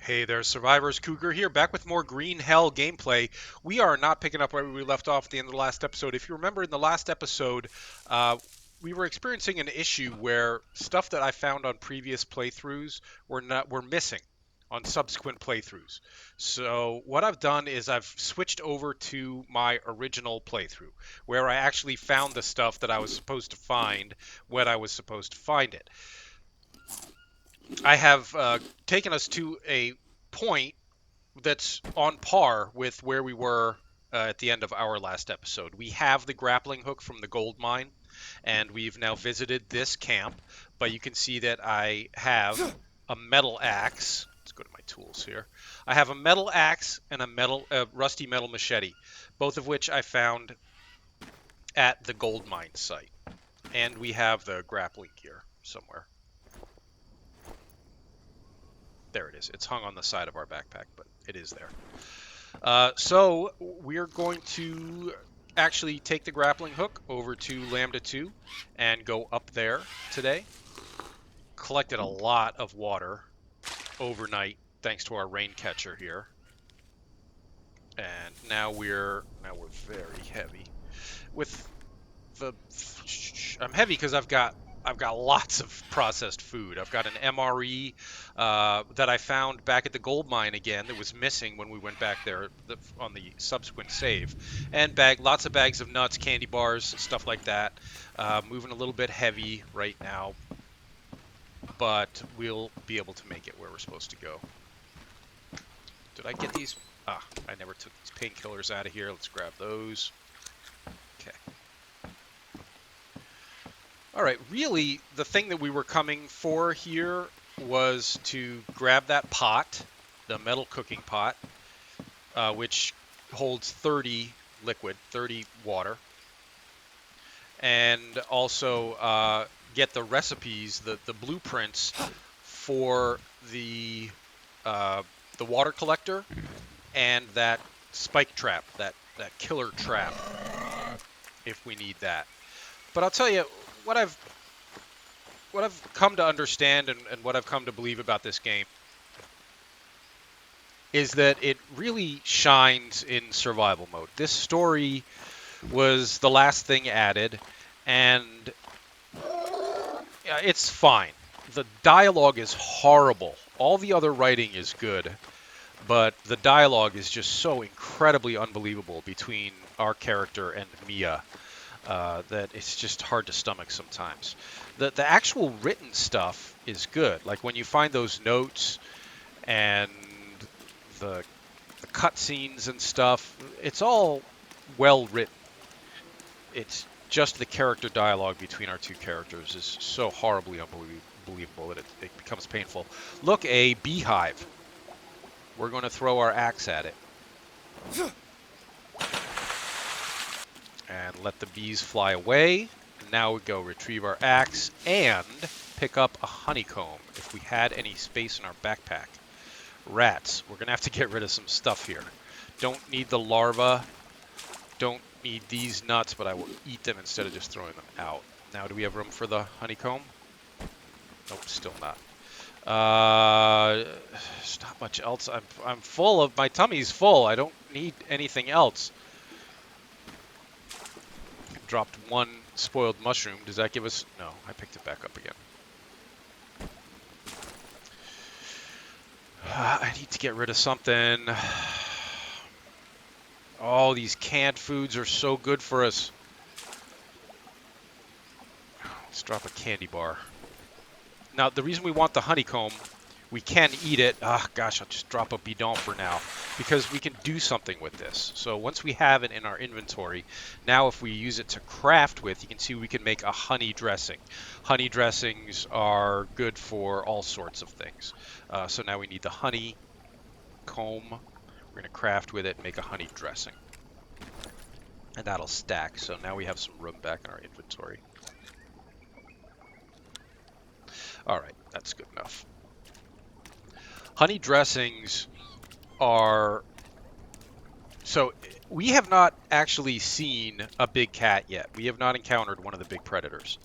Hey there, Survivors. Cougar here, back with more Green Hell gameplay. We are not picking up where we left off at the end of the last episode. If you remember in the last episode, uh, we were experiencing an issue where stuff that I found on previous playthroughs were missing on subsequent playthroughs. So what I've done is I've switched over to my original playthrough, where I actually found the stuff that I was supposed to find when I was supposed to find it. I have taken us to a point that's on par with where we were at the end of our last episode. We have the grappling hook from the gold mine, and we've now visited this camp. But you can see that I have a metal axe. Let's go to my tools here. I have a metal axe and a rusty metal machete, both of which I found at the gold mine site. And we have the grappling gear somewhere. There it is. It's hung on the side of our backpack, but it is there. So we're going to actually take the grappling hook over to Lambda 2 and go up there today. Collected a lot of water overnight thanks to our rain catcher here. And now we're very heavy. With the I'm heavy because I've got lots of processed food. I've got an MRE that I found back at the gold mine again that was missing when we went back there on the subsequent save, and lots of bags of nuts, candy bars, stuff like that. Moving a little bit heavy right now, but we'll be able to make it where we're supposed to go. Did I get these? I never took these painkillers out of here. Let's grab those. Okay. All right, really, the thing that we were coming for here was to grab that pot, the metal cooking pot, which holds 30 liquid, 30 water, and also get the recipes, the blueprints for the water collector and that spike trap, that killer trap, if we need that. But I'll tell you, what I've come to understand and what I've come to believe about this game is that it really shines in survival mode. This story was the last thing added, and it's fine. The dialogue is horrible. All the other writing is good, but the dialogue is just so incredibly unbelievable between our character and Mia. That it's just hard to stomach sometimes. The actual written stuff is good. Like when you find those notes and the cutscenes and stuff, it's all well written. It's just the character dialogue between our two characters is so horribly unbelievable that it becomes painful. Look, a beehive. We're going to throw our axe at it. And let the bees fly away. And now we go retrieve our axe and pick up a honeycomb if we had any space in our backpack. Rats. We're going to have to get rid of some stuff here. Don't need the larva. Don't need these nuts, but I will eat them instead of just throwing them out. Now, do we have room for the honeycomb? Nope, still not. There's not much else. I'm full of, my tummy's full. I don't need anything else. Dropped one spoiled mushroom. Does that give us... No, I picked it back up again. I need to get rid of something. Oh, these canned foods are so good for us. Let's drop a candy bar. Now, the reason we want the honeycomb, we can eat it. Gosh, I'll just drop a bidon for now, because we can do something with this. So once we have it in our inventory, now if we use it to craft with, you can see we can make a honey dressing. Honey dressings are good for all sorts of things. So now we need the honey comb. We're going to craft with it and make a honey dressing. And that'll stack. So now we have some room back in our inventory. All right, that's good enough. Honey dressings are... So we have not actually seen a big cat yet. We have not encountered one of the big predators.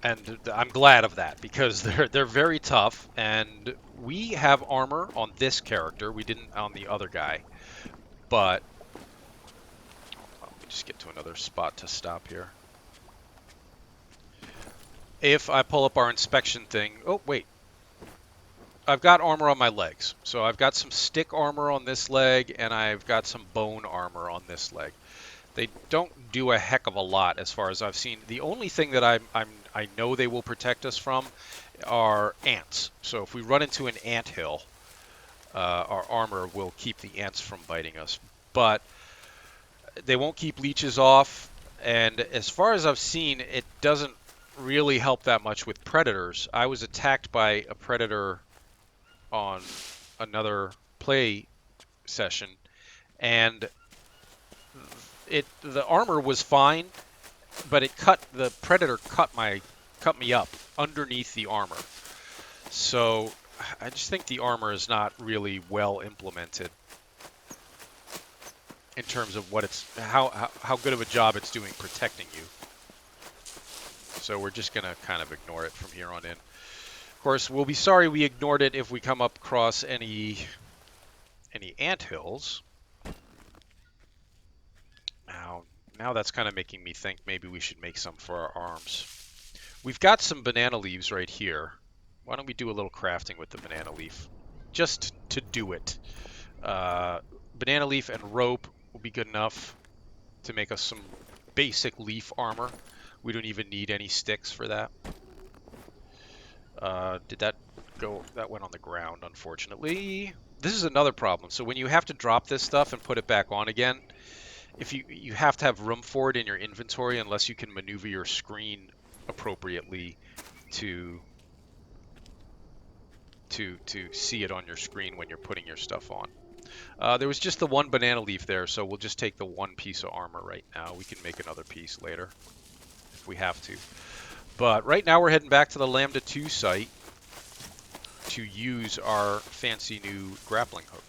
And I'm glad of that because they're very tough, and we have armor on this character. We didn't on the other guy, but let me just get to another spot to stop here. If I pull up our inspection thing, oh wait, I've got armor on my legs. So I've got some stick armor on this leg, and I've got some bone armor on this leg. They don't do a heck of a lot as far as I've seen. The only thing that I know they will protect us from are ants. So if we run into an ant hill, our armor will keep the ants from biting us. But they won't keep leeches off, and as far as I've seen, it doesn't really help that much with predators. I was attacked by a predator on another play session, and the armor was fine, but the predator cut me up underneath the armor. So I just think the armor is not really well implemented in terms of what it's how good of a job it's doing protecting you. So we're just gonna kind of ignore it from here on in. Of course, we'll be sorry we ignored it if we come up across any ant hills. Now that's kind of making me think maybe we should make some for our arms. We've got some banana leaves right here. Why don't we do a little crafting with the banana leaf? Just to do it. Banana leaf and rope will be good enough to make us some basic leaf armor. We don't even need any sticks for that. Did that go? That went on the ground, unfortunately. This is another problem. So when you have to drop this stuff and put it back on again, if you have to have room for it in your inventory unless you can maneuver your screen appropriately to see it on your screen when you're putting your stuff on. There was just the one banana leaf there, so we'll just take the one piece of armor right now. We can make another piece later if we have to. But right now we're heading back to the Lambda 2 site to use our fancy new grappling hook.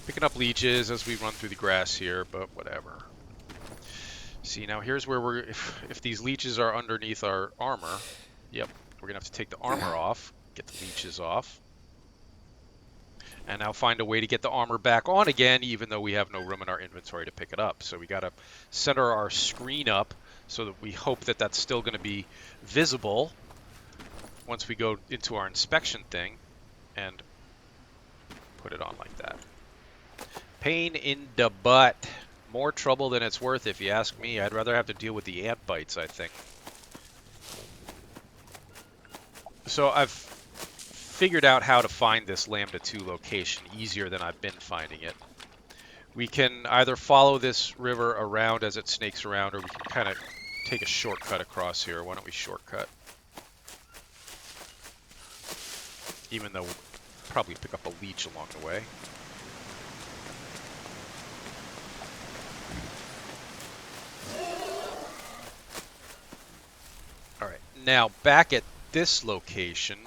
Picking up leeches as we run through the grass here, but whatever. See, now here's where if these leeches are underneath our armor, yep, we're going to have to take the armor off, get the leeches off, and now find a way to get the armor back on again, even though we have no room in our inventory to pick it up. So we got to center our screen up so that we hope that that's still going to be visible once we go into our inspection thing and put it on like that. Pain in the butt. More trouble than it's worth, if you ask me. I'd rather have to deal with the ant bites, I think. So I've figured out how to find this Lambda 2 location easier than I've been finding it. We can either follow this river around as it snakes around, or we can kind of take a shortcut across here. Why don't we shortcut? Even though we'll probably pick up a leech along the way. Alright, now back at this location,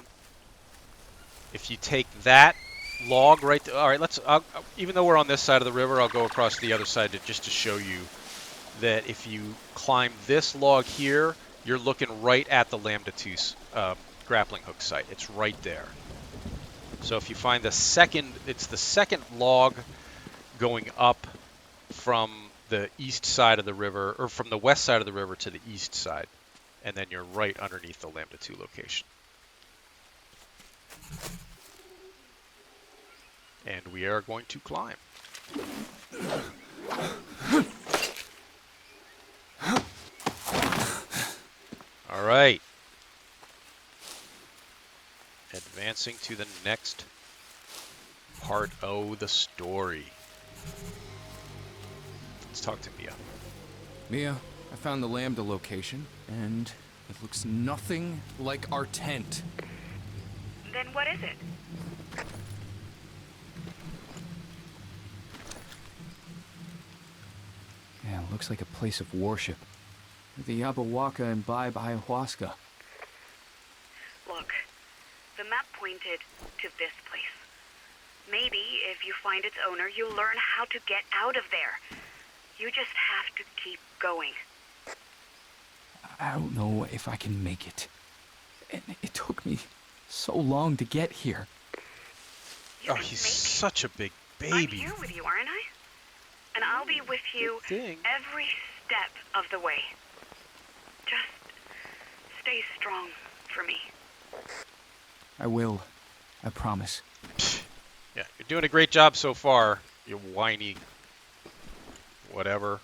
if you take that log right there, alright, even though we're on this side of the river, I'll go across the other side just to show you that if you climb this log here, you're looking right at the Lambda 2 grappling hook site. It's right there. So if you find it's the second log going up from the east side of the river, or from the west side of the river to the east side. And then you're right underneath the Lambda 2 location. And we are going to climb. All right. Advancing to the next part of the story. Let's talk to Mia. Mia, I found the Lambda location, and it looks nothing like our tent. Then what is it? Yeah, it looks like a place of worship. The Yabawaka imbibe ayahuasca. Look, the map pointed to this place. Maybe if you find its owner, you'll learn how to get out of there. You just have to keep going. I don't know if I can make it. And it took me so long to get here. You Oh, can he's make it. such a big I'm baby. here with you, aren't I? And I'll be with you Thing. every step of the way. Just stay strong for me. I will. I promise. Yeah, you're doing a great job so far. You whiny whatever.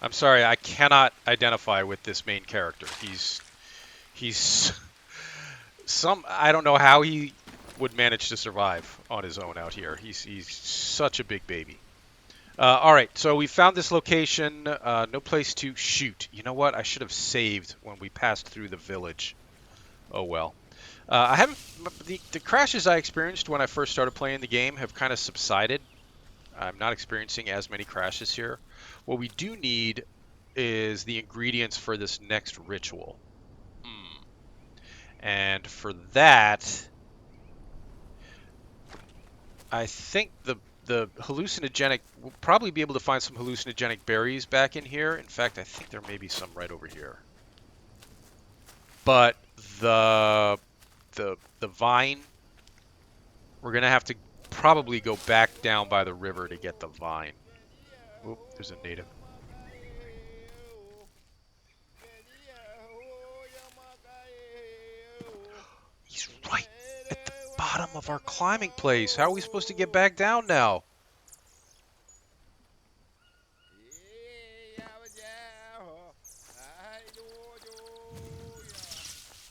I'm sorry, I cannot identify with this main character. He's some I don't know how he would manage to survive on his own out here. He's such a big baby. All right, so we found this location. No place to shoot. You know what? I should have saved when we passed through the village. Oh well. I haven't. The crashes I experienced when I first started playing the game have kind of subsided. I'm not experiencing as many crashes here. What we do need is the ingredients for this next ritual. And for that, I think the hallucinogenic, we'll probably be able to find some hallucinogenic berries back in here. In fact, I think there may be some right over here. But the vine, we're gonna have to probably go back down by the river to get the vine. Oop, there's a native. He's right at the bottom of our climbing place. How are we supposed to get back down now?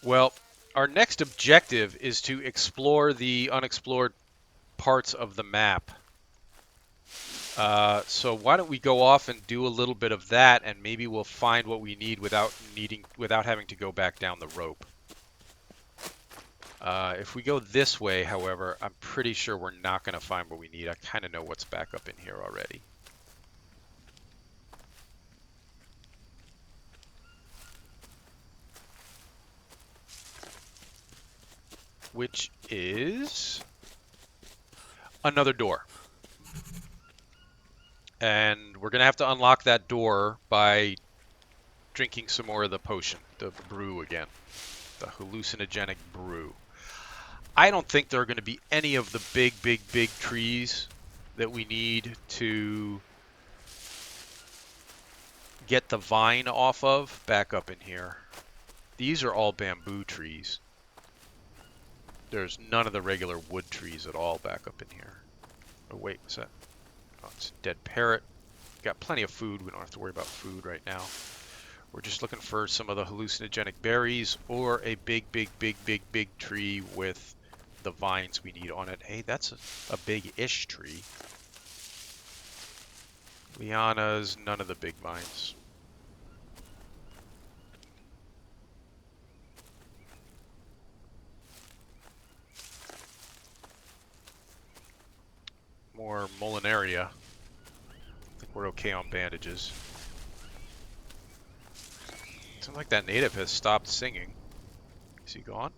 Well, our next objective is to explore the unexplored parts of the map. So why don't we go off and do a little bit of that, and maybe we'll find what we need without having to go back down the rope. If we go this way, however, I'm pretty sure we're not going to find what we need. I kind of know what's back up in here already. Which is another door. And we're going to have to unlock that door by drinking some more of the potion, the brew again, the hallucinogenic brew. I don't think there are going to be any of the big trees that we need to get the vine off of back up in here. These are all bamboo trees. There's none of the regular wood trees at all back up in here. Oh wait, what's that? Oh, it's a dead parrot. Got plenty of food. We don't have to worry about food right now. We're just looking for some of the hallucinogenic berries or a big tree with the vines we need on it. Hey, that's a big-ish tree. Lianas, none of the big vines. More Molinaria. I think we're okay on bandages. Sounds like that native has stopped singing. Is he gone?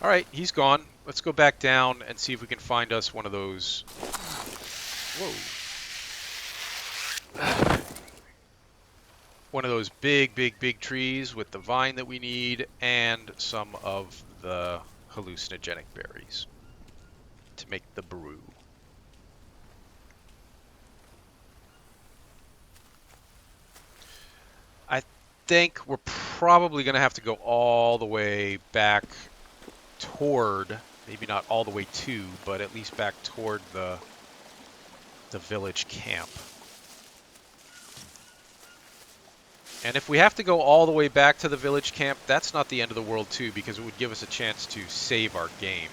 Alright, he's gone. Let's go back down and see if we can find us one of those... Whoa. One of those big trees with the vine that we need and some of the hallucinogenic berries to make the brew. I think we're probably going to have to go all the way back toward, maybe not all the way to, but at least back toward the village camp. And if we have to go all the way back to the village camp, that's not the end of the world too, because it would give us a chance to save our game.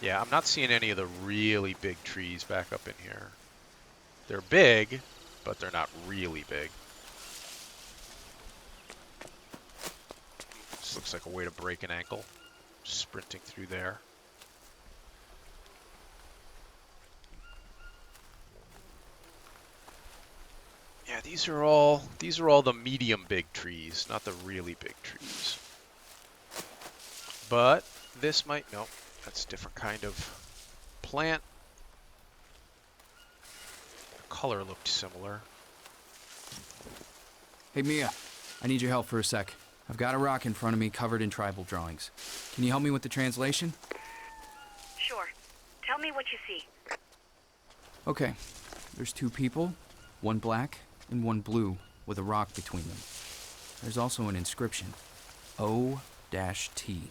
Yeah, I'm not seeing any of the really big trees back up in here. They're big, but they're not really big. This looks like a way to break an ankle. Sprinting through there. Yeah, these are all the medium big trees, not the really big trees. But this might, no, that's a different kind of plant. color looked similar. Hey, Mia. I need your help for a sec. I've got a rock in front of me covered in tribal drawings. Can you help me with the translation? Sure. Tell me what you see. Okay. There's two people, one black and one blue, with a rock between them. There's also an inscription. O-T.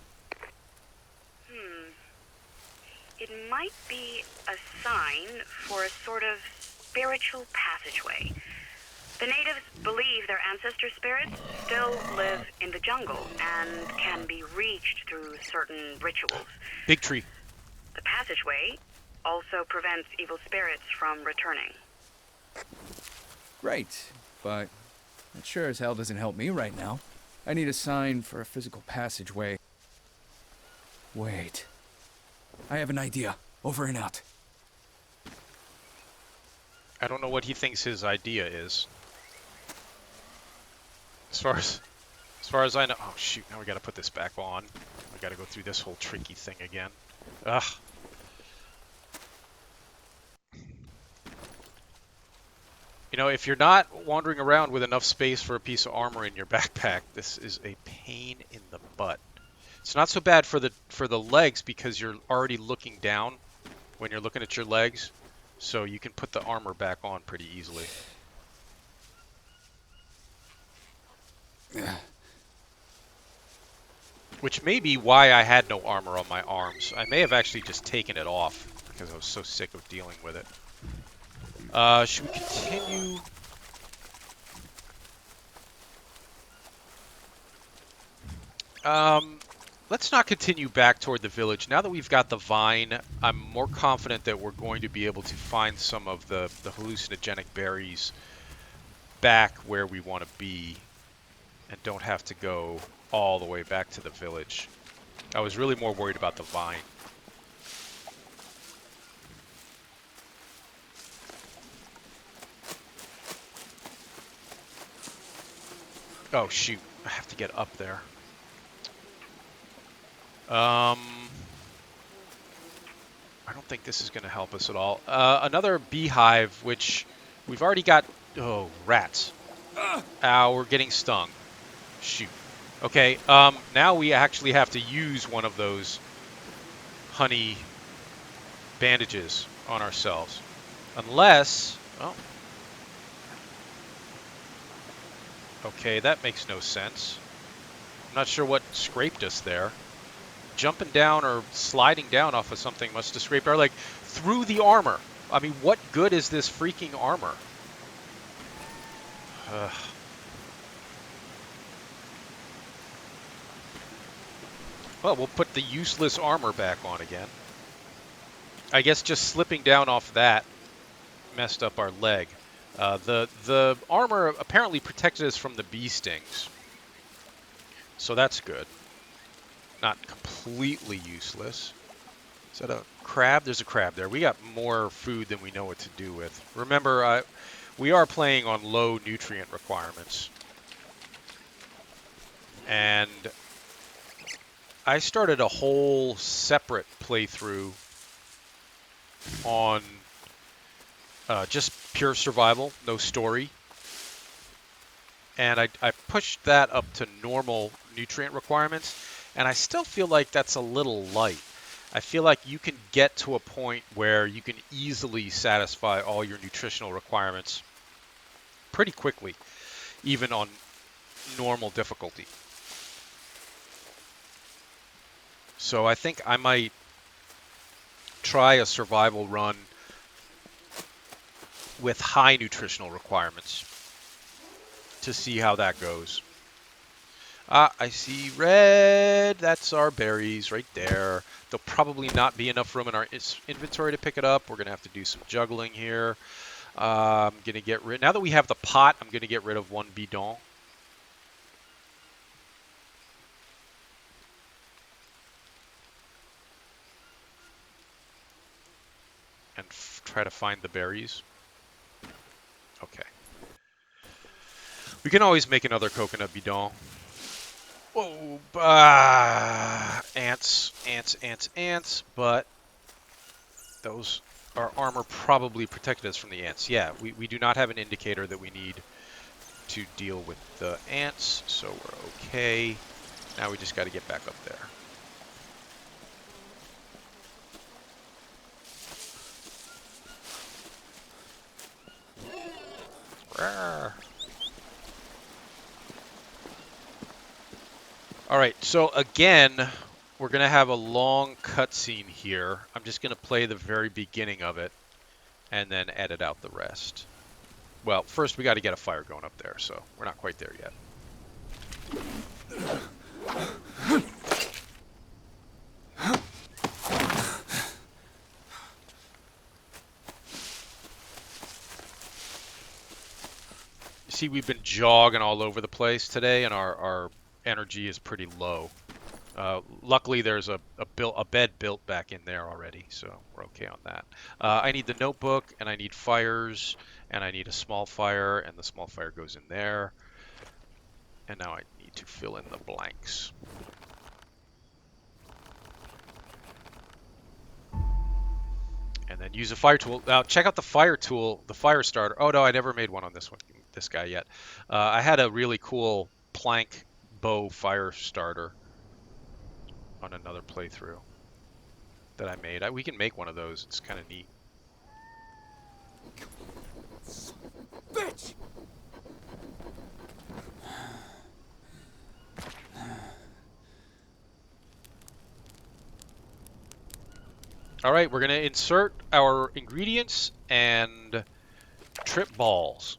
It might be a sign for a sort of spiritual passageway. The natives believe their ancestor spirits still live in the jungle and can be reached through certain rituals. Big tree. The passageway also prevents evil spirits from returning. Great, but that sure as hell doesn't help me right now. I need a sign for a physical passageway. Wait. I have an idea. Over and out. I don't know what he thinks his idea is. As far as I know. Oh shoot! Now we got to put this back on. We got to go through this whole tricky thing again. Ugh. You know, if you're not wandering around with enough space for a piece of armor in your backpack, this is a pain in the butt. It's not so bad for the legs because you're already looking down when you're looking at your legs, so you can put the armor back on pretty easily. Which may be why I had no armor on my arms. I may have actually just taken it off because I was so sick of dealing with it. Should we continue? Let's not continue back toward the village. Now that we've got the vine, I'm more confident that we're going to be able to find some of the hallucinogenic berries back where we want to be and don't have to go all the way back to the village. I was really more worried about the vine. Oh shoot, I have to get up there. I don't think this is going to help us at all. Another beehive, which we've already got... Oh, rats. Ow, we're getting stung. Shoot. Okay, now we actually have to use one of those honey bandages on ourselves. Unless... Oh. Okay, that makes no sense. I'm not sure what scraped us there. Jumping down or sliding down off of something must have scraped our leg through the armor. I mean, what good is this freaking armor? Ugh. Well, we'll put the useless armor back on again. I guess just slipping down off that messed up our leg. The armor apparently protected us from the bee stings. So that's good. Not completely useless. Is that a crab? There's a crab there. We got more food than we know what to do with. Remember, we are playing on low nutrient requirements. And I started a whole separate playthrough on just pure survival, no story. And I pushed that up to normal nutrient requirements. And I still feel like that's a little light. I feel like you can get to a point where you can easily satisfy all your nutritional requirements pretty quickly, even on normal difficulty. So I think I might try a survival run with high nutritional requirements to see how that goes. Ah, I see red. That's our berries right there. There'll probably not be enough room in our inventory to pick it up. We're going to have to do some juggling here. I'm going to get rid... Now that we have the pot, I'm going to get rid of one bidon. And try to find the berries. Okay. We can always make another coconut bidon. Whoa, ants, but those our armor probably protected us from the ants. Yeah, we do not have an indicator that we need to deal with the ants, so we're okay. Now we just got to get back up there. Rawr. All right, so again, we're going to have a long cutscene here. I'm just going to play the very beginning of it and then edit out the rest. Well, first we got to get a fire going up there, so we're not quite there yet. See, we've been jogging all over the place today, and our energy is pretty low. Luckily, there's a bed built back in there already, so we're okay on that. I need the notebook, and I need fires, and I need a small fire, and the small fire goes in there. And now I need to fill in the blanks. And then use a fire tool. Now, check out the fire tool, the fire starter. Oh, no, I never made one on this guy yet. I had a really cool plank bow fire starter on another playthrough that I made. We can make one of those. It's kind of neat. Bitch! All right, we're going to insert our ingredients and trip balls.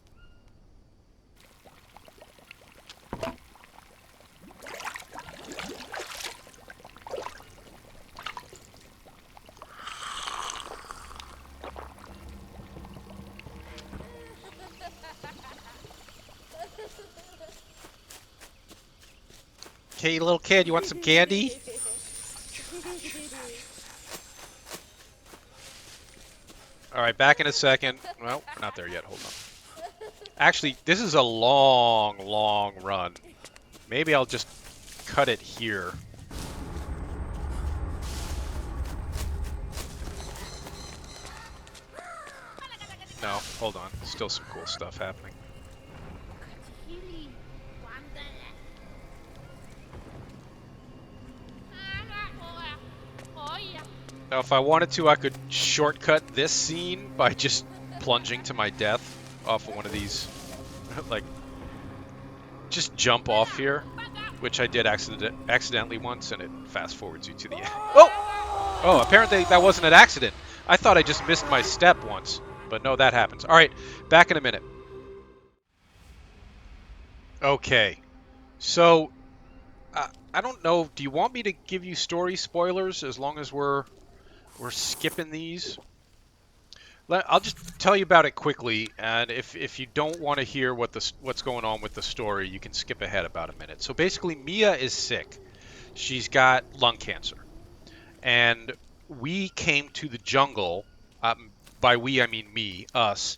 Okay, little kid, you want some candy? All right, back in a second. Well, we're not there yet. Hold on. Actually, this is a long, long run. Maybe I'll just cut it here. No, hold on. Still some cool stuff happening. Now, if I wanted to, I could shortcut this scene by just plunging to my death off of one of these, like, just jump off here, which I did accidentally once, and it fast forwards you to the end. Oh! Oh, apparently that wasn't an accident. I thought I just missed my step once, but no, that happens. All right, back in a minute. Okay, so I don't know. Do you want me to give you story spoilers as long as we're skipping these? I'll just tell you about it quickly, and if you don't want to hear what's going on with the story, you can skip ahead about a minute. So basically, Mia is sick. She's got lung cancer, and we came to the jungle. By we, I mean me, us.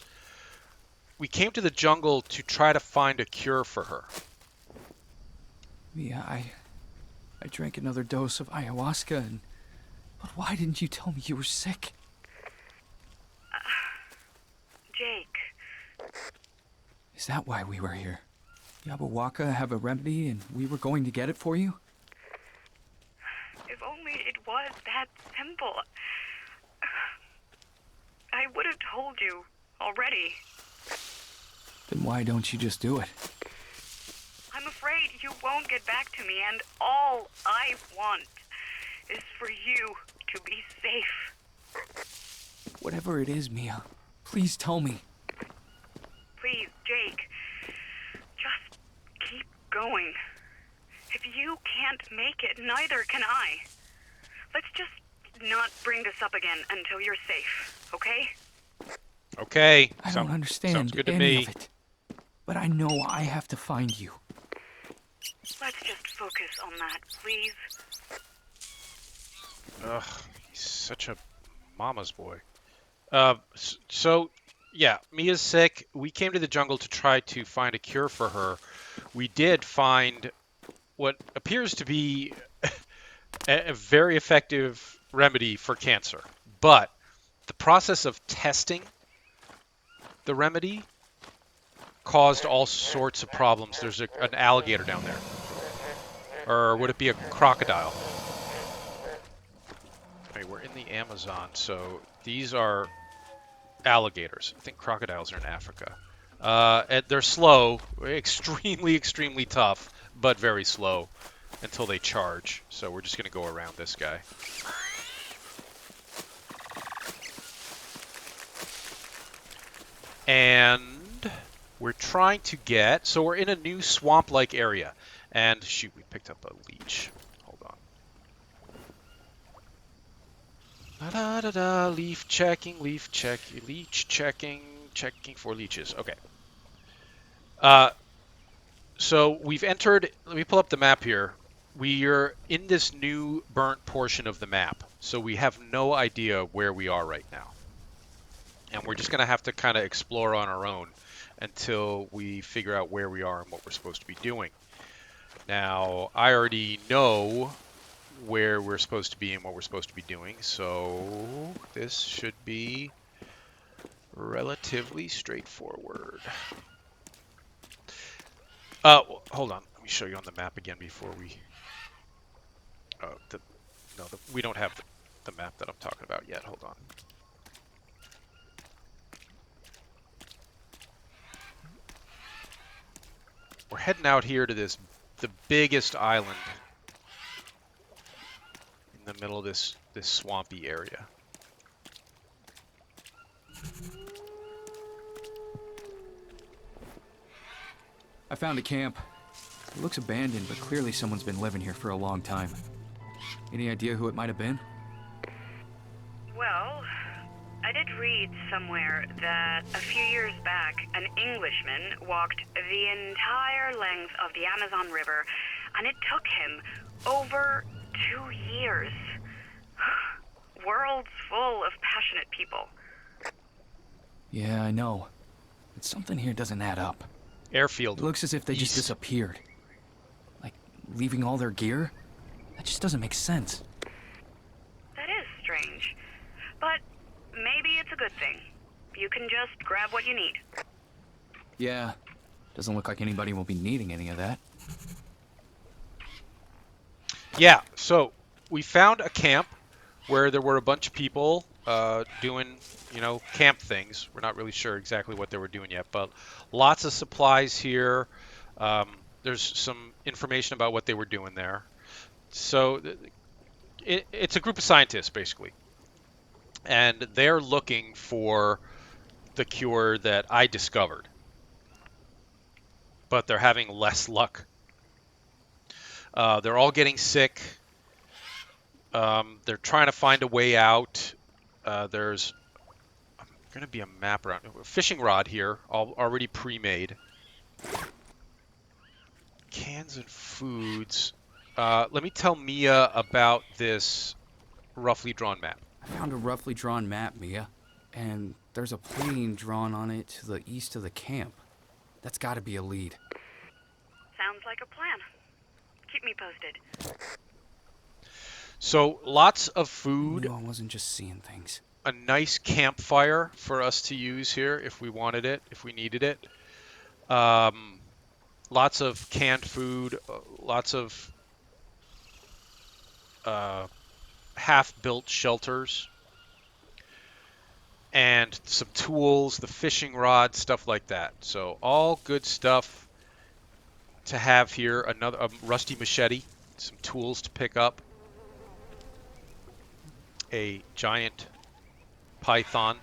We came to the jungle to try to find a cure for her. Yeah, I drank another dose of ayahuasca, but why didn't you tell me you were sick? Jake. Is that why we were here? Yabawaka have a remedy and we were going to get it for you? If only it was that simple. I would have told you already. Then why don't you just do it? I'm afraid you won't get back to me, and all I want is for you to be safe. Whatever it is, Mia, please tell me. Please, Jake, just keep going. If you can't make it, neither can I. Let's just not bring this up again until you're safe, okay? Okay. I don't understand sounds good to any me. of it, but I know I have to find you. Let's just focus on that, please. Ugh, he's such a mama's boy. So, yeah, Mia's sick. We came to the jungle to try to find a cure for her. We did find what appears to be a very effective remedy for cancer. But the process of testing the remedy caused all sorts of problems. There's an alligator down there. Or would it be a crocodile? Okay, we're in the Amazon, so these are alligators. I think crocodiles are in Africa. And they're slow, extremely, extremely tough, but very slow until they charge. So we're just going to go around this guy. And we're trying to get... So we're in a new swamp-like area. And shoot, we picked up a leech. Hold on. Da-da-da-da, leaf checking, leech checking for leeches. Okay. So we've entered... Let me pull up the map here. We're in this new burnt portion of the map. So we have no idea where we are right now. And we're just going to have to kind of explore on our own until we figure out where we are and what we're supposed to be doing. Now, I already know where we're supposed to be and what we're supposed to be doing, so this should be relatively straightforward. Hold on. Let me show you on the map again before we... we don't have the map that I'm talking about yet. Hold on. We're heading out here to the biggest island in the middle of this swampy area. I found a camp. It looks abandoned, but clearly someone's been living here for a long time. Any idea who it might have been? Well, I did read somewhere that a few years back, an Englishman walked the entire length of the Amazon River, and it took him over 2 years. Worlds full of passionate people. Yeah, I know. But something here doesn't add up. Airfield. It looks as if they just East. disappeared. Like, leaving all their gear? That just doesn't make sense. That is strange. But maybe it's a good thing. You can just grab what you need. Yeah. Doesn't look like anybody will be needing any of that. Yeah, so we found a camp where there were a bunch of people doing, camp things. We're not really sure exactly what they were doing yet, but lots of supplies here. There's some information about what they were doing there. So it's a group of scientists, basically. And they're looking for the cure that I discovered. But they're having less luck. They're all getting sick. They're trying to find a way out. There's going to be a map around. A fishing rod here, already pre-made. Cans and foods. Let me tell Mia about this roughly drawn map. I found a roughly drawn map, Mia. And there's a plane drawn on it to the east of the camp. That's got to be a lead. Sounds like a plan. Keep me posted. So lots of food. I wasn't just seeing things. A nice campfire for us to use here if we wanted it, if we needed it. Lots of canned food, lots of half-built shelters, and some tools, the fishing rod, stuff like that. So all good stuff to have here. A rusty machete, some tools to pick up, a giant python.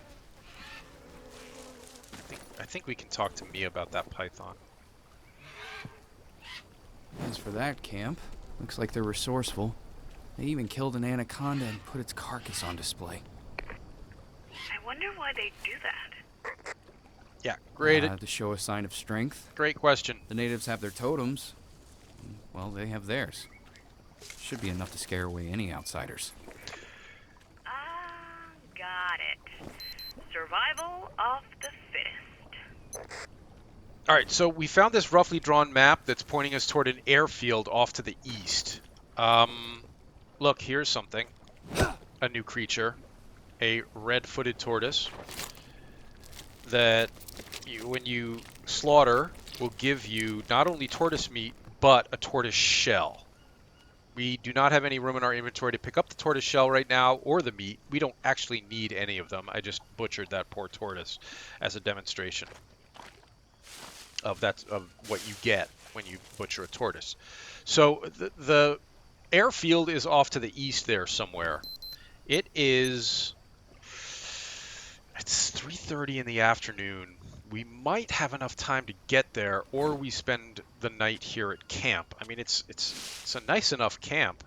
I think we can talk to Mia about that python. As for that camp, looks like they're resourceful. They even killed an anaconda and put its carcass on display. I wonder why they do that. Yeah, great. To show a sign of strength. Great question. The natives have their totems. Well, they have theirs. Should be enough to scare away any outsiders. Got it. Survival of the fittest. All right, so we found this roughly drawn map that's pointing us toward an airfield off to the east. Look, here's something. A new creature. a red-footed tortoise that when you slaughter will give you not only tortoise meat, but a tortoise shell. We do not have any room in our inventory to pick up the tortoise shell right now or the meat. We don't actually need any of them. I just butchered that poor tortoise as a demonstration of what you get when you butcher a tortoise. So the airfield is off to the east there somewhere. It's 3:30 in the afternoon. We might have enough time to get there, or we spend the night here at camp. I mean, it's a nice enough camp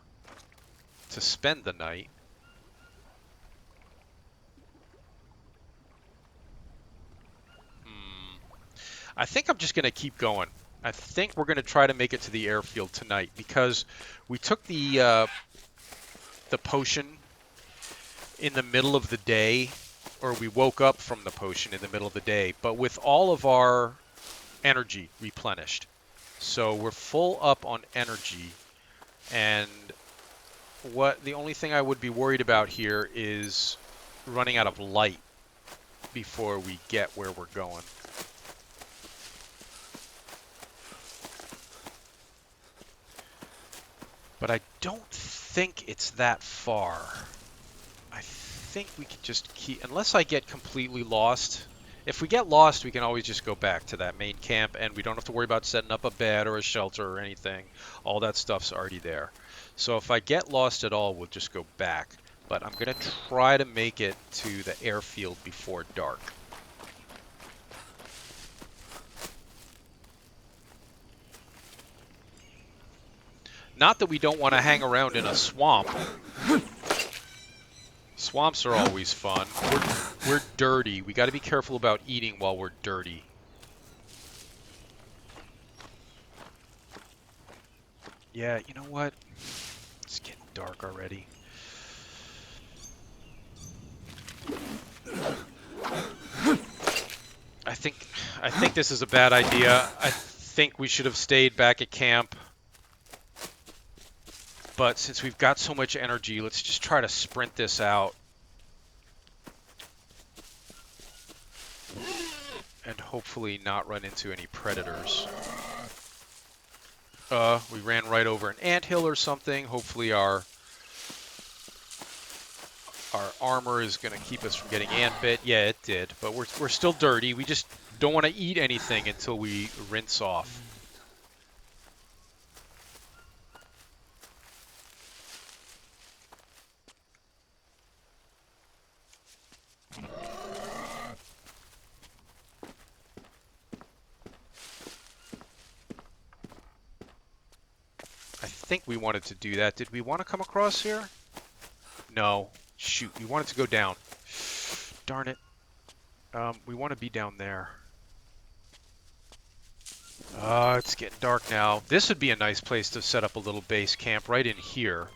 to spend the night. I think I'm just going to keep going. I think we're going to try to make it to the airfield tonight because we took the potion in the middle of the day, or we woke up from the potion in the middle of the day, but with all of our energy replenished. So we're full up on energy, and the only thing I would be worried about here is running out of light before we get where we're going. But I don't think it's that far. I think we can just keep, unless I get completely lost. If we get lost, we can always just go back to that main camp, and we don't have to worry about setting up a bed or a shelter or anything. All that stuff's already there. So if I get lost at all, we'll just go back. But I'm going to try to make it to the airfield before dark. Not that we don't want to hang around in a swamp. Swamps are always fun. We're dirty. We got to be careful about eating while we're dirty. Yeah, you know what? It's getting dark already. I think this is a bad idea. I think we should have stayed back at camp. But since we've got so much energy, let's just try to sprint this out. And hopefully not run into any predators. We ran right over an anthill or something. Hopefully our armor is going to keep us from getting ant bit. Yeah, it did. But we're still dirty. We just don't want to eat anything until we rinse off. I think we wanted to do that. Did we want to come across here? No. Shoot, we wanted to go down. Darn it. We want to be down there. It's getting dark now. This would be a nice place to set up a little base camp right in here. In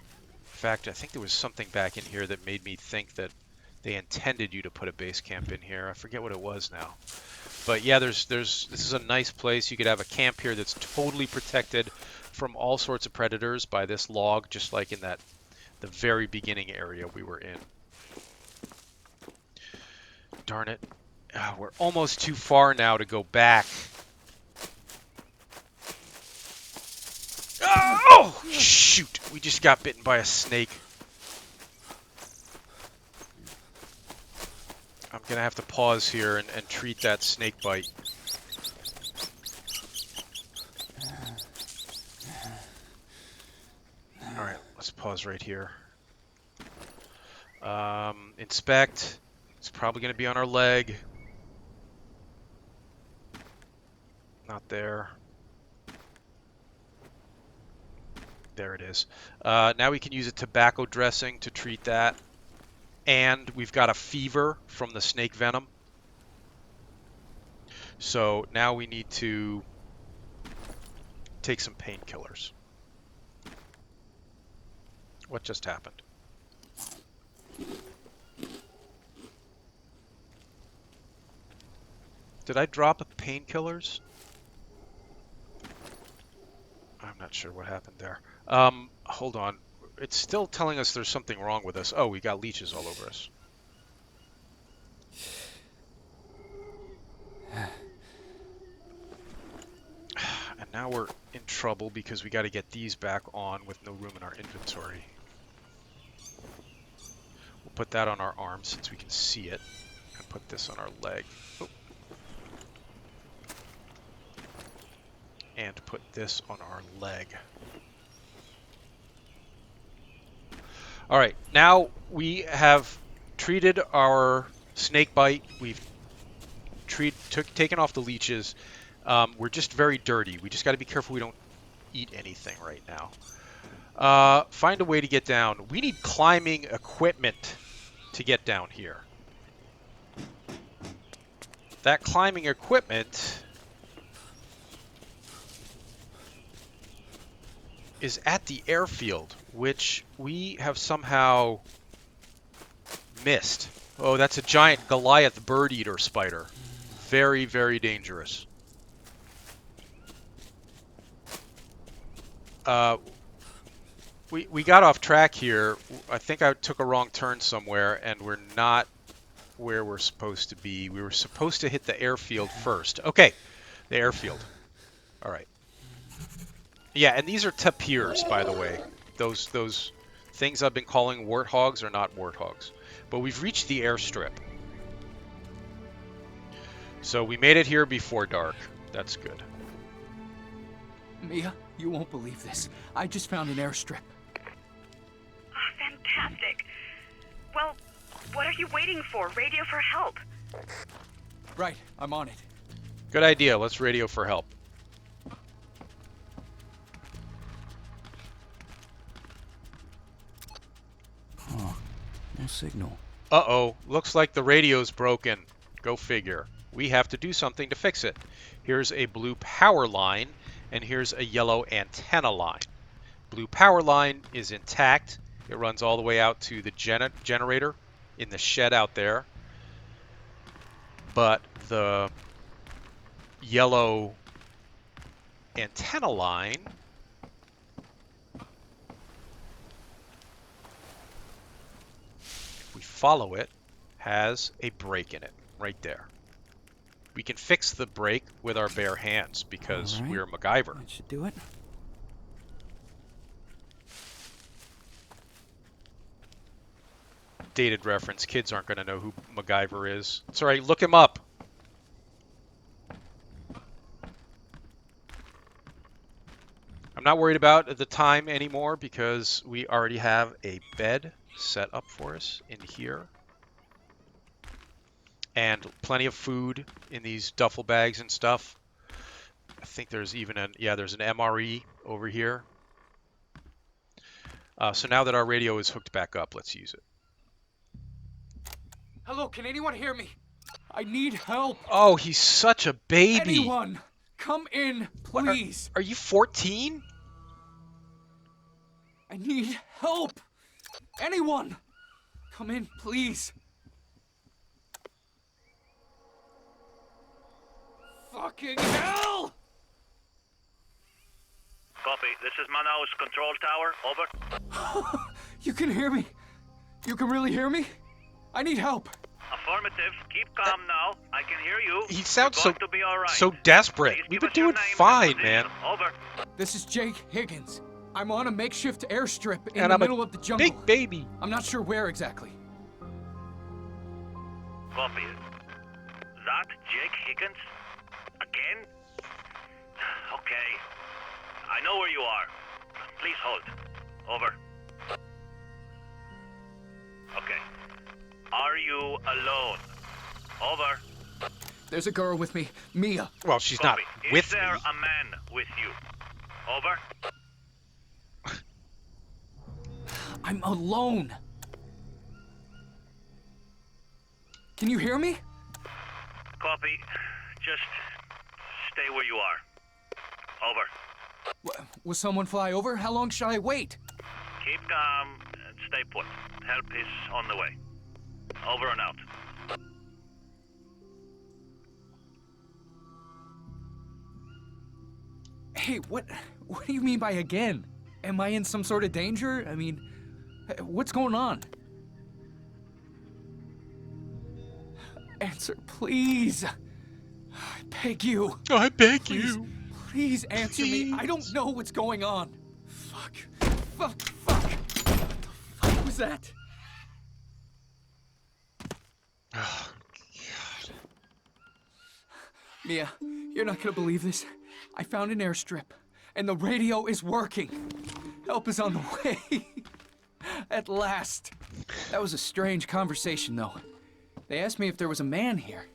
fact, I think there was something back in here that made me think that they intended you to put a base camp in here. I forget what it was now. But yeah, this is a nice place. You could have a camp here that's totally protected from all sorts of predators by this log, just like in the very beginning area we were in. Darn it. We're almost too far now to go back. Oh, shoot. We just got bitten by a snake. I'm going to have to pause here and treat that snake bite. Alright, let's pause right here. Inspect. It's probably going to be on our leg. Not there. There it is. Now we can use a tobacco dressing to treat that. And we've got a fever from the snake venom. So now we need to take some painkillers. What just happened? Did I drop painkillers? I'm not sure what happened there. Hold on. It's still telling us there's something wrong with us. Oh, we got leeches all over us. now we're in trouble because we got to get these back on with no room in our inventory. We'll put that on our arm since we can see it, and put this on our leg. Oh. And put this on our leg. Alright, now we have treated our snake bite. We've taken off the leeches. We're just very dirty. We just got to be careful we don't eat anything right now. Find a way to get down. We need climbing equipment to get down here. That climbing equipment is at the airfield, which we have somehow missed. Oh, that's a giant Goliath bird eater spider. Very, very dangerous. We got off track here. I think I took a wrong turn somewhere, and we're not where we're supposed to be. We were supposed to hit the airfield first. Okay, the airfield. All right. Yeah, and these are tapirs, by the way. Those things I've been calling warthogs are not warthogs. But we've reached the airstrip. So we made it here before dark. That's good. Mia, you won't believe this. I just found an airstrip. Oh, fantastic. Well, what are you waiting for? Radio for help. Right, I'm on it. Good idea. Let's radio for help. No signal. Uh-oh. Looks like the radio's broken. Go figure. We have to do something to fix it. Here's a blue power line, and here's a yellow antenna line. Blue power line is intact. It runs all the way out to the generator in the shed out there. But the yellow antenna line follow it, has a break in it, right there. We can fix the break with our bare hands because we're MacGyver. That should do it. Dated reference. Kids aren't going to know who MacGyver is. It's alright, look him up. I'm not worried about the time anymore because we already have a bed set up for us in here. And plenty of food in these duffel bags and stuff. I think there's even there's an MRE over here. So now that our radio is hooked back up, let's use it. Hello, can anyone hear me? I need help. Oh, he's such a baby. Anyone, come in, please. Are you 14? I need help. Anyone, come in, please. Fucking hell! Copy. This is Manaus Control Tower. Over. You can hear me? You can really hear me? I need help. Affirmative. Keep calm now. I can hear you. He sounds You're going to be all right. so desperate. Please We've give been us your doing name fine, and man. position. Over. This is Jake Higgins. I'm on a makeshift airstrip in And the I'm a middle of the jungle. big baby. I'm not sure where exactly. Copy. That Jake Higgins? Again? Okay. I know where you are. Please hold. Over. Okay. Are you alone? Over. There's a girl with me, Mia. Well, she's not Copy. with Is there me. a man with you? Over. I'm alone. Can you hear me? Copy. Just stay where you are. Over. Will someone fly over? How long should I wait? Keep calm and stay put. Help is on the way. Over and out. Hey, what do you mean by again? Am I in some sort of danger? I mean, what's going on? Answer, please. I beg you. I beg Please. you. Please answer me. I don't know what's going on. Fuck. Fuck. What the fuck was that? Oh, God. Mia, you're not gonna believe this. I found an airstrip, and the radio is working. Help is on the way. At last. That was a strange conversation, though. They asked me if there was a man here.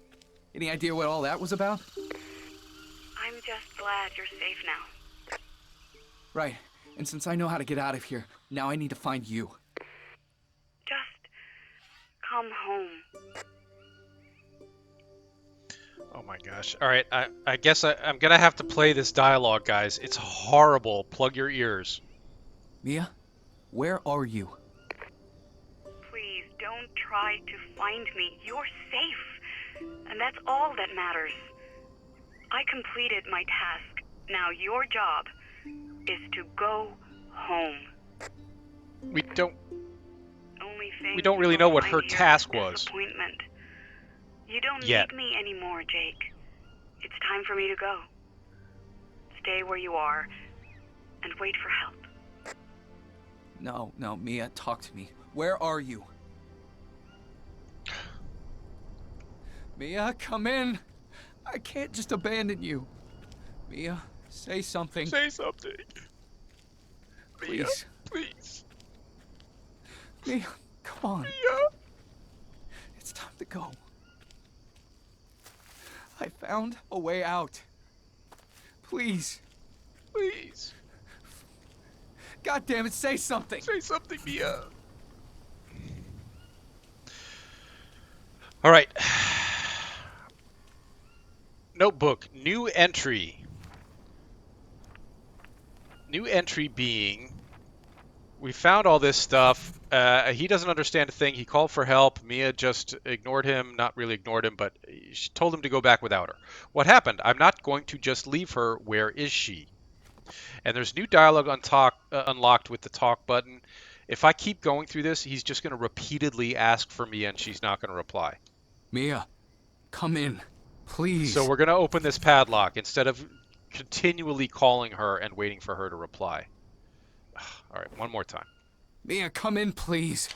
Any idea what all that was about? I'm just glad you're safe now. Right. And since I know how to get out of here, now I need to find you. Just come home. Oh my gosh. All right, I guess I'm gonna have to play this dialogue, guys. It's horrible. Plug your ears. Mia, where are you? Please don't try to find me. You're safe. And that's all that matters. I completed my task. Now your job is to go home. We don't Only thing We don't really know what I'm her here task is was. disappointment. You don't Yet. need me anymore, Jake. It's time for me to go. Stay where you are and wait for help. No, Mia, talk to me. Where are you? Mia, come in. I can't just abandon you. Mia, say something. Say something. Please. Please. Mia, come on. Mia. It's time to go. I found a way out. Please. Please. God damn it, say something. Say something, Mia. All right. Notebook. New entry. New entry being, we found all this stuff. He doesn't understand a thing. He called for help. Mia just ignored him. Not really ignored him, but she told him to go back without her. What happened? I'm not going to just leave her. Where is she? And there's new dialogue unlocked with the talk button. If I keep going through this, he's just going to repeatedly ask for Mia, and she's not going to reply. Mia, come in, please. So we're going to open this padlock instead of continually calling her and waiting for her to reply. All right, one more time. Mia, come in, please.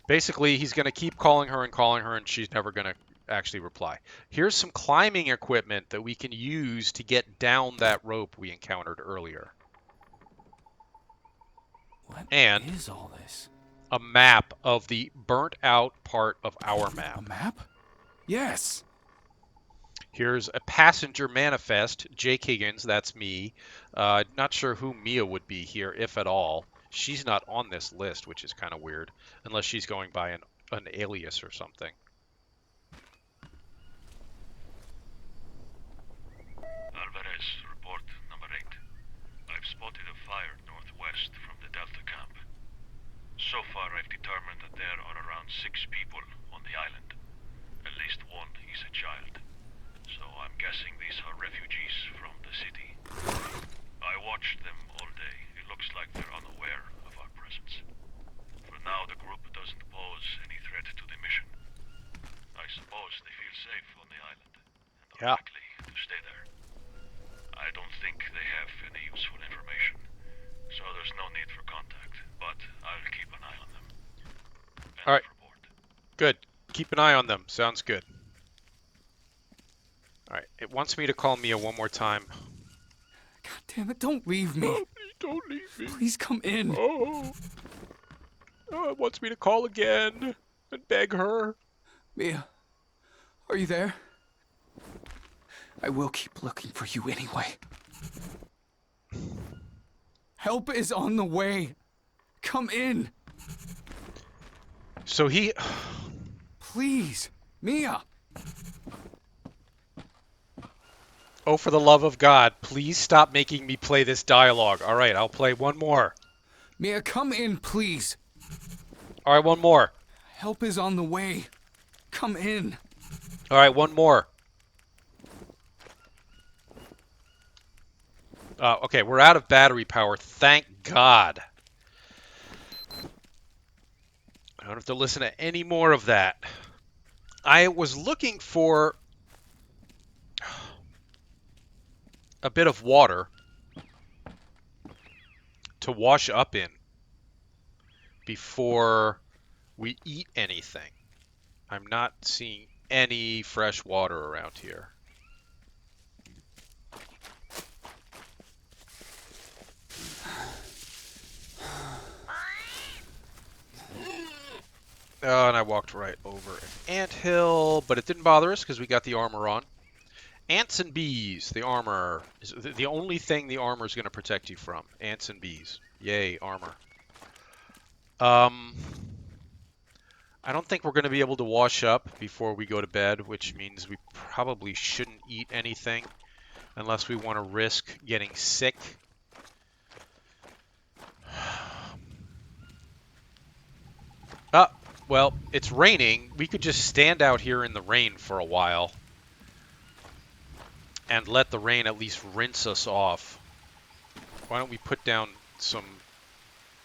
Basically, he's going to keep calling her, and she's never going to actually reply. Here's some climbing equipment that we can use to get down that rope we encountered earlier. What And is all this? a map of the burnt out part of our map. A map? Yes. Here's a passenger manifest. Jake Higgins, that's me. Not sure who Mia would be here, if at all. She's not on this list, which is kind of weird, unless she's going by an alias or something. Alvarez, report number 8. I've spotted a fire northwest from the Delta camp. So far, I've determined that there are around 6 people on the island. At least one is a child. So I'm guessing these are refugees from the city. I watched them all day. It looks like they're unaware of our presence. For now, the group doesn't pose any threat to the mission. I suppose they feel safe on the island and are likely to stay there. I don't think they have any useful information, so there's no need for contact, but I'll keep an eye on them. End All right. of report. Good. Keep an eye on them. Sounds good. All right. It wants me to call Mia one more time. God damn it, don't leave me. Oh, don't leave me. Please come in. Oh, it wants me to call again and beg her. Mia, are you there? I will keep looking for you anyway. Help is on the way. Come in. So he... Please, Mia. Oh, for the love of God, please stop making me play this dialogue. All right, I'll play one more. Mia, come in, please. All right, one more. Help is on the way. Come in. All right, one more. Okay, we're out of battery power. Thank God. I don't have to listen to any more of that. I was looking for... a bit of water to wash up in before we eat anything. I'm not seeing any fresh water around here. Oh, and I walked right over an anthill, but it didn't bother us because we got the armor on. Ants and bees. The armor is the only thing the armor is going to protect you from. Ants and bees. Yay, armor. I don't think we're going to be able to wash up before we go to bed, which means we probably shouldn't eat anything unless we want to risk getting sick. Well, it's raining. We could just stand out here in the rain for a while and let the rain at least rinse us off. Why don't we put down some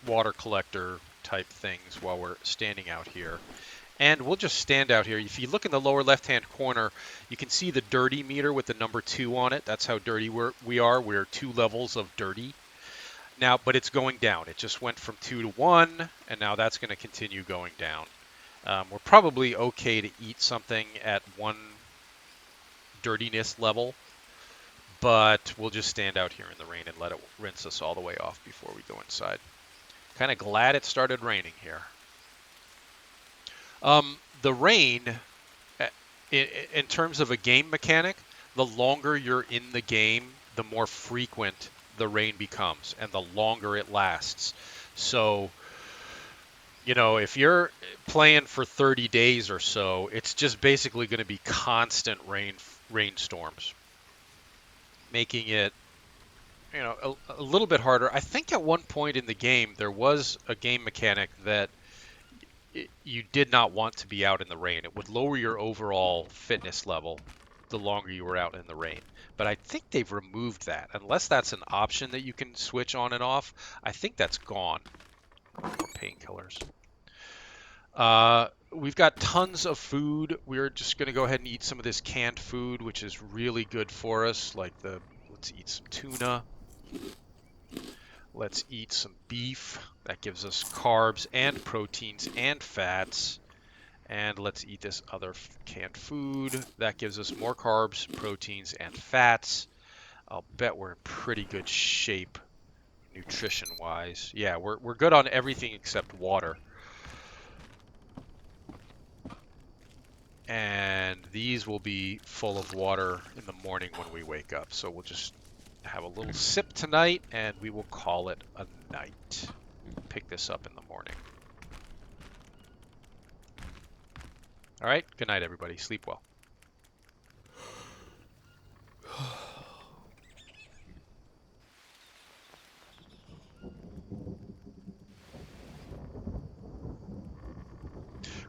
water collector type things while we're standing out here? And we'll just stand out here. If you look in the lower left-hand corner, you can see the dirty meter with the number 2 on it. That's how dirty we are. We're 2 levels of dirty. Now, but it's going down. It just went from 2 to 1, and now that's going to continue going down. We're probably okay to eat something at 1 dirtiness level, but we'll just stand out here in the rain and let it rinse us all the way off before we go inside. Kind of glad it started raining here. The rain, in terms of a game mechanic, the longer you're in the game, the more frequent the rain becomes and the longer it lasts. So, you know, if you're playing for 30 days or so, it's just basically going to be constant rainstorms, making it, you know, a little bit harder. I think at one point in the game there was a game mechanic that you did not want to be out in the rain. It would lower your overall fitness level the longer you were out in the rain. But I think they've removed that. Unless that's an option that you can switch on and off, I think that's gone. More painkillers. We've got tons of food. We're just going to go ahead and eat some of this canned food, which is really good for us. Like let's eat some tuna. Let's eat some beef. That gives us carbs and proteins and fats. And let's eat this other canned food. That gives us more carbs, proteins, and fats. I'll bet we're in pretty good shape nutrition-wise. Yeah, we're good on everything except water. And these will be full of water in the morning when we wake up. So we'll just have a little sip tonight, and we will call it a night. Pick this up in the morning. All right, good night, everybody. Sleep well.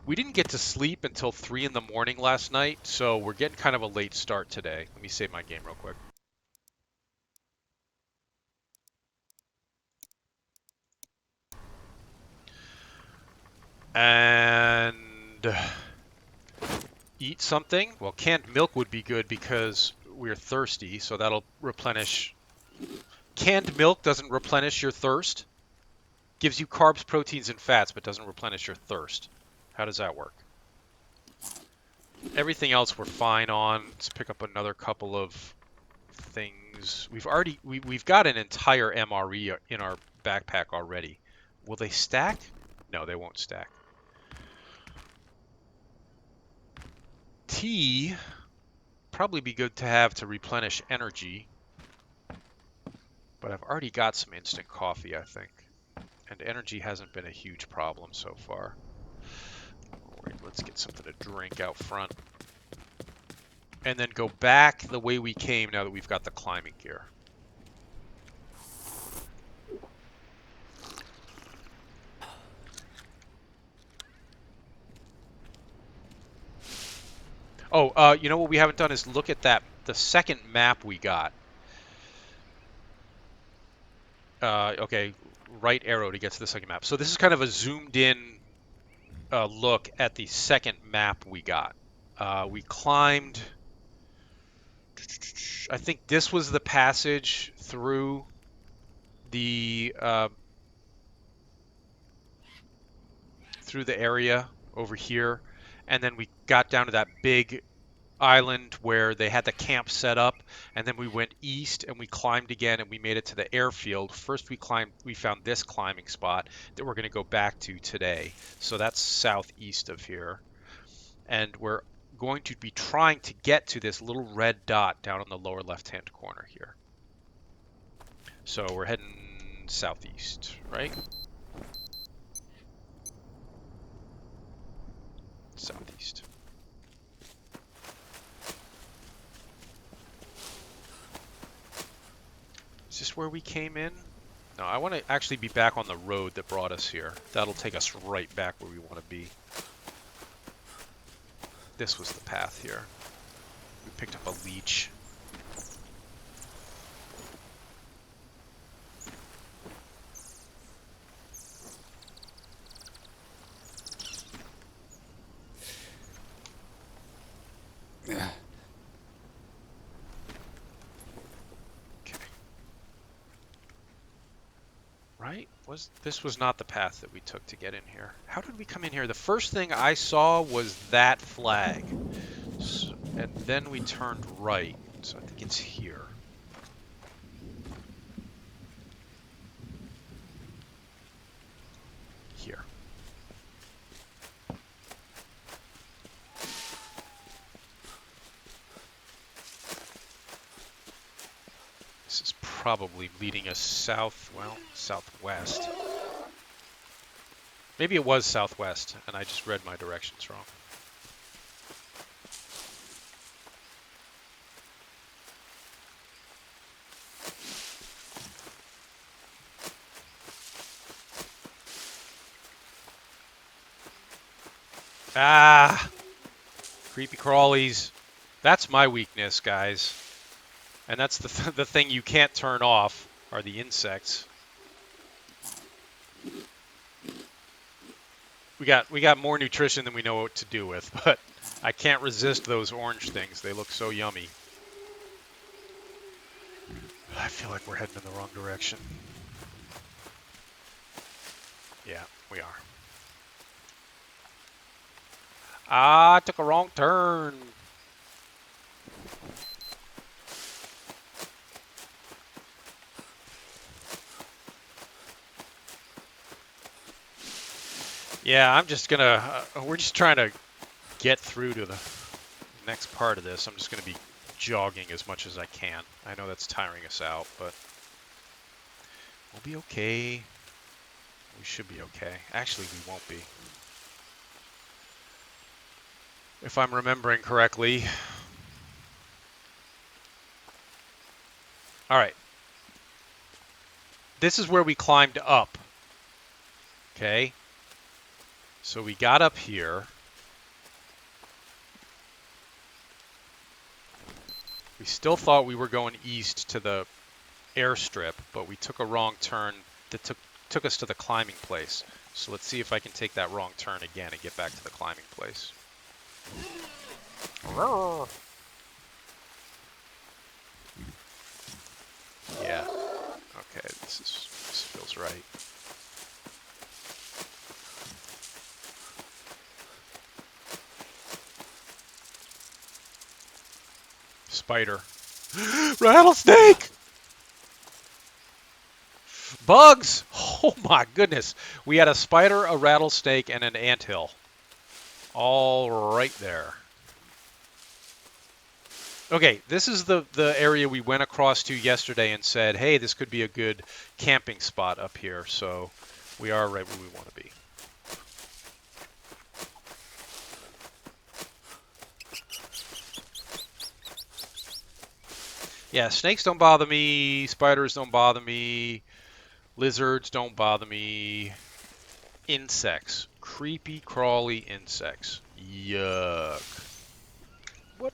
We didn't get to sleep until 3 in the morning last night, so we're getting kind of a late start today. Let me save my game real quick. And eat something. Well, canned milk would be good because we're thirsty, so that'll replenish. Canned milk doesn't replenish your thirst. Gives you carbs, proteins, and fats, but doesn't replenish your thirst. How does that work? Everything else we're fine on. Let's pick up another couple of things. We've got an entire MRE in our backpack already. Will they stack? No, they won't stack. Tea probably be good to have to replenish energy, but I've already got some instant coffee, I think, and energy hasn't been a huge problem so far. All right, let's get something to drink out front and then go back the way we came now that we've got the climbing gear. Oh, you know what we haven't done is look at the second map we got. Okay, right arrow to get to the second map. So this is kind of a zoomed in look at the second map we got. We climbed I think this was the passage through the area over here, and then we got down to that big island where they had the camp set up, and then we went east and we climbed again and we made it to the airfield. First we found this climbing spot that we're going to go back to today. So that's southeast of here. And we're going to be trying to get to this little red dot down on the lower left-hand corner here. So we're heading southeast, right? Southeast. Is this where we came in? No, I want to actually be back on the road that brought us here. That'll take us right back where we want to be. This was the path here. We picked up a leech. Right? This was not the path that we took to get in here. How did we come in here? The first thing I saw was that flag. And then we turned right. So I think it's here. Here. This is probably leading us southwest. Maybe it was southwest, and I just read my directions wrong. Ah! Creepy crawlies. That's my weakness, guys. And that's the thing you can't turn off, are the insects. We got more nutrition than we know what to do with, but I can't resist those orange things. They look so yummy. I feel like we're heading in the wrong direction. Yeah, we are. Ah, I took a wrong turn. Yeah, I'm just gonna, we're just trying to get through to the next part of this. I'm just gonna be jogging as much as I can. I know that's tiring us out, but we'll be okay. We should be okay. Actually, we won't be. If I'm remembering correctly. All right. This is where we climbed up. Okay. So we got up here. We still thought we were going east to the airstrip, but we took a wrong turn that took us to the climbing place. So let's see if I can take that wrong turn again and get back to the climbing place. Yeah. Okay, this feels right. Spider. Rattlesnake! Bugs! Oh my goodness. We had a spider, a rattlesnake, and an anthill. All right there. Okay, this is the area we went across to yesterday and said, hey, this could be a good camping spot up here. So we are right where we want to be. Yeah, snakes don't bother me. Spiders don't bother me. Lizards don't bother me. Insects. Creepy, crawly insects. Yuck. What?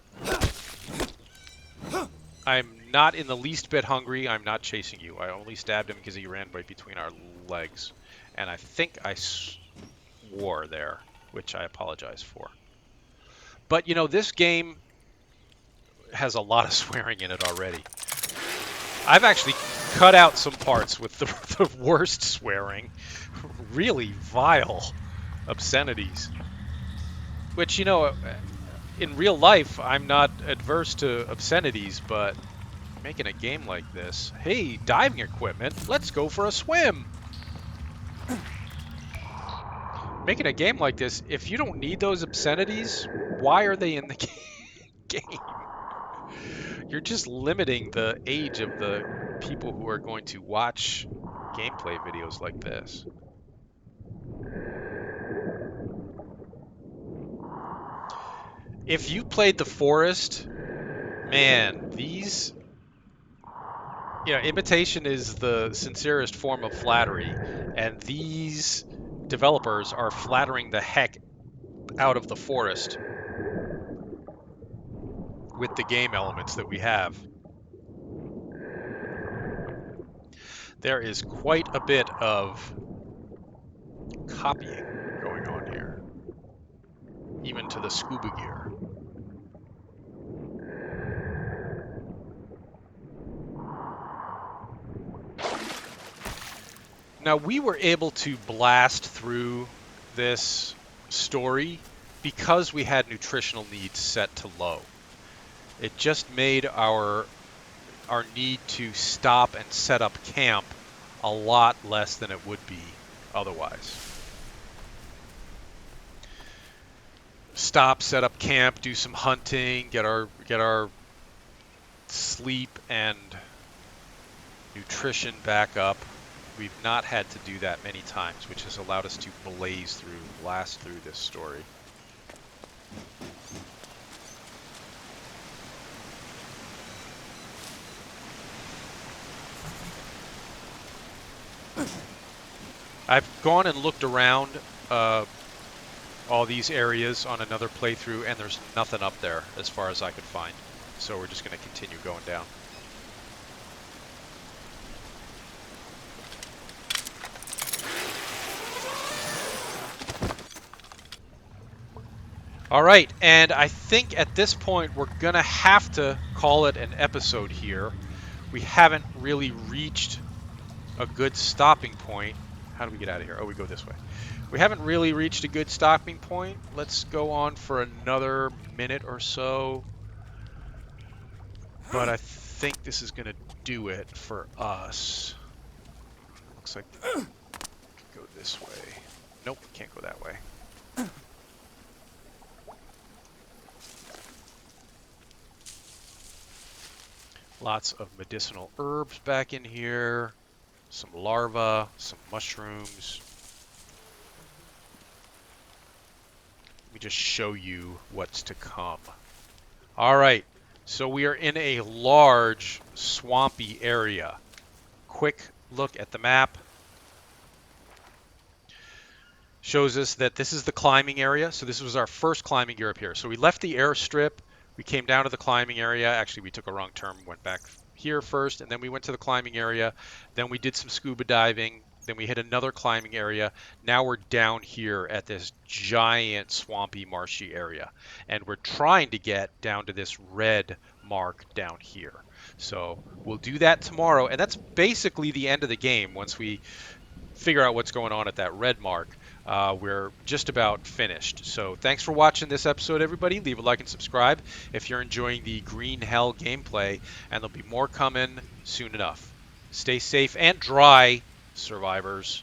I'm not in the least bit hungry. I'm not chasing you. I only stabbed him because he ran right between our legs. And I think I swore there, which I apologize for. But, you know, this game, has a lot of swearing in it already. I've actually cut out some parts with the worst swearing. Really vile obscenities. Which, you know, in real life, I'm not adverse to obscenities, but making a game like this, hey, diving equipment, let's go for a swim. Making a game like this, if you don't need those obscenities, why are they in the game? You're just limiting the age of the people who are going to watch gameplay videos like this. If you played The Forest, man, these, you know, imitation is the sincerest form of flattery, and these developers are flattering the heck out of The Forest with the game elements that we have. There is quite a bit of copying going on here, even to the scuba gear. Now, we were able to blast through this story because we had nutritional needs set to low. It just made our need to stop and set up camp a lot less than it would be otherwise. Stop, set up camp, do some hunting, get our sleep and nutrition back up. We've not had to do that many times, which has allowed us to blast through this story. I've gone and looked around all these areas on another playthrough, and there's nothing up there as far as I could find. So we're just going to continue going down. All right, and I think at this point we're going to have to call it an episode here. We haven't really reached a good stopping point. How do we get out of here? Oh, we go this way. We haven't really reached a good stopping point. Let's go on for another minute or so. But I think this is going to do it for us. Looks like we can go this way. Nope, can't go that way. Lots of medicinal herbs back in here. Some larvae, some mushrooms. Let me just show you what's to come. All right, so we are in a large swampy area. Quick look at the map. Shows us that this is the climbing area. So this was our first climbing area up here. So we left the airstrip. We came down to the climbing area. Actually, we took a wrong turn, went back here first, and then we went to the climbing area. Then we did some scuba diving. Then we hit another climbing area. Now we're down here at this giant swampy marshy area. And we're trying to get down to this red mark down here. So we'll do that tomorrow. And that's basically the end of the game. Once we figure out what's going on at that red mark, we're just about finished. So thanks for watching this episode, everybody. Leave a like and subscribe if you're enjoying the Green Hell gameplay, and there'll be more coming soon enough. Stay safe and dry, survivors.